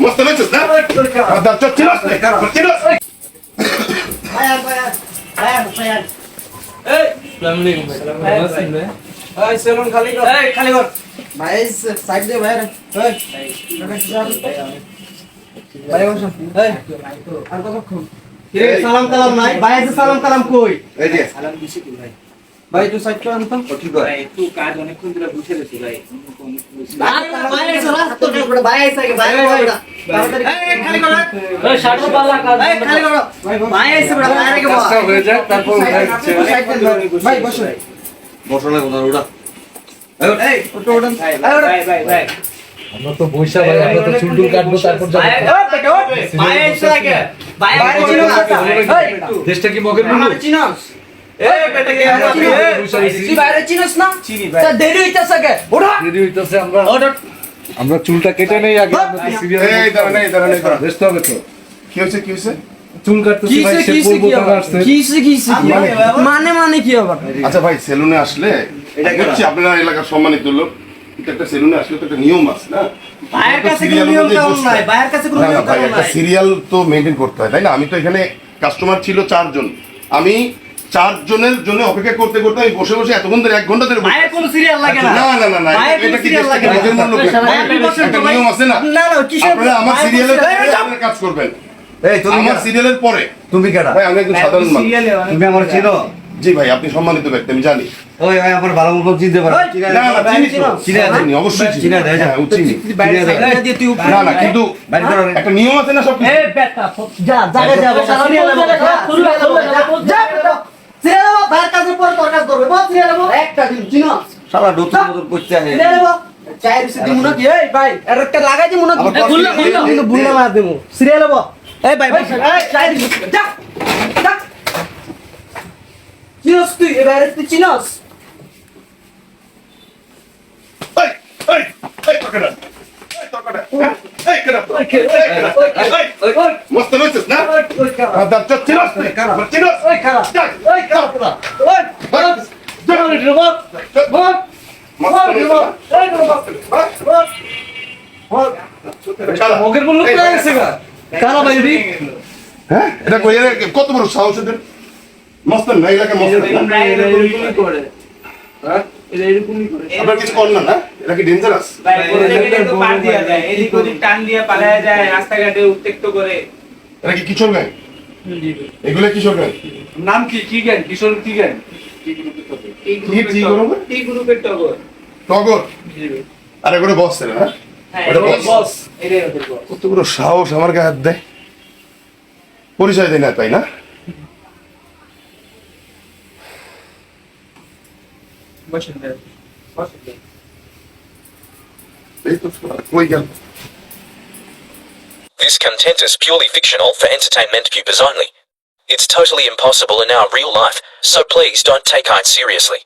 মস্ত নইছিস না দাঁত চচ্ছিস সেলুন খালি কর খালি কর ভাই সাইড দে ভাই ভাই বসো এই আর কতক্ষণ কে সালাম কালাম নাই ভাই এসে সালাম কালাম কই এই যে সালাম দিছি কি ভাই ভাই তুই সাইড কর আনতো ঠিক করে ভাই একটু কাজ অনেকক্ষণ ধরে বসে রয়েছি ভাই ভাই এসে রাস্তা করে ভাই এসে ভাই তাড়াতাড়ি এই খালি কর এই শার্ট পাল্লা কাজ এই খালি কর ভাই এসে বড় ভাই রেখে বস হয়ে যাক তারপর ভাই বসো বসো না কোথাও ওটা এই ওটা ওটা ভাই ভাই ভাই আমরা তো বৈশা ভাই আমরা তো চুল টুল কাটবো তারপর যাবো ভাই এসে লাগে ভাই চিনো দেশটা কি মগের মুলুক আমার চিনোস এই বেটা কে তুই বাইরে চিনোস না চিনি ভাই তা দেরি হইতাছে কে ওঠা দেরি হইতাছে আমরা ওঠা আমরা চুলটা কেটে নেই আগে আমরা তো সিরিয়াল এই দাঁড়ান এই দাঁড়ান ব্যস্ত হবে তো কি হয়েছে কি হয়েছে চুল কাটতেছি ভাই সে পূর্ব থেকে আসছে কিসে মানে কি আবার আচ্ছা ভাই সেলুনে আসলে এটা হচ্ছে আপনারা এলাকার সম্মানিত লোক কিন্তু একটা সেলুনে আসলে তো একটা নিয়ম আছে না ভাইয়ের কাছে কোনো নিয়ম কানুন নাই ভাইয়ের কাছে কোনো না নিয়ম ভাই কানুন একটা নাই সিরিয়াল তো মেইনটেইন করতে হয় তাই না আমি তো এখানে কাস্টমার ছিল 4 জন আমি 4 জনের জন্য অপেক্ষা করতে করতে আমি বসে বসে এতক্ষণ ধরে 1 ঘন্টা ধরে বসে ভাইয়ের কোনো সিরিয়াল লাগে না না না না না ভাইয়ের কোনো এটা কি সিরিয়াল লাগে না মগের মূল্য ভাই, আপনি বসেন তো একটা ভাই। নিয়ম আছে না না না কিসের আপনারা আমার ভাইয়ের সিরিয়ালের কোনো সিরিয়াল- পরে কাজ করবেন এই তুমি আমার সিরিয়ালের পরে তুমি কেডা ভাই আমি একজন সাধারণ মানুষ সিরিয়ালে অনেক তুমি আমার চিনো জি ভাই আপনি সম্মানিত ব্যক্তি আমি জানি ওই ভাই আমার ভালো মতো চিনতে পারো ওই, না না চিনি তো চিনি না? চিনি, অবশ্যই চিনি চিনি না, হ্যাঁ ও চিনি বাইরে সাইডে দিয়ে তুই উপরে না না কিন্তু বাইরে করো রে। একটা নিয়ম আছে না সব কিছু? এই বেটা যা জায়গা যা সিরিয়াল যা সিরিয়াল ভাইয়ের কাছে পরে তোর কাজ করবে বল সিরিয়াল একটা দিন চিনো শালা নতুন নতুন করতে আহে সিরিয়াল চাই দিছি দিমু না কি এই ভাই আর একটা লাগাই দিমু না আবার এই গুল্লা গুল্লা কিন্তু বুল্লা মার দিমু সিরিয়াল এই ভাই এই চাই দিছি যা যা চিনোস তুই এবারে তুই চিনোস এই এই এই তরকাটা এই তরকাটা এই কেডা মস্ত নইছিস না দাঁত চচ্ছিস চিনস ওই খারাপ ওই খারাপ ওই মগের মুলুক কোথায় আছে গা কারা ভাই রে হ্যাঁ এটা কই কত বড় সাহস এদের মস্ত না এলাকা মস্ত না এরকমই করে হ্যাঁ এটা এরকমই করে আপনার কিছু কর না এটা কি ডেঞ্জারাস ভাই এটা তো পার দিয়া যায় এদিক ওদিক টান দিয়ে পালায়া যায় রাস্তাঘাটে উত্তেক্ত করে এটা কি কিশোর গাই এগুলো কিশোর গাই নাম কি কি জ্ঞান কিশোর কি জ্ঞান কি করবো? এই গ্রুপের টগর টগর আর এগুলো বস ছিল না হ্যাঁ ওটা এটাই boss? বস এটাই ওদের বস কত বড় সাহস আমার গায়ে হাত দেয় পরিচয় দেয় না তাই না বসেন ভাই বসেন ভাই এই তো কই গেল This content is purely fictional for entertainment purposes only. It's totally impossible in our real life, so please don't take it seriously.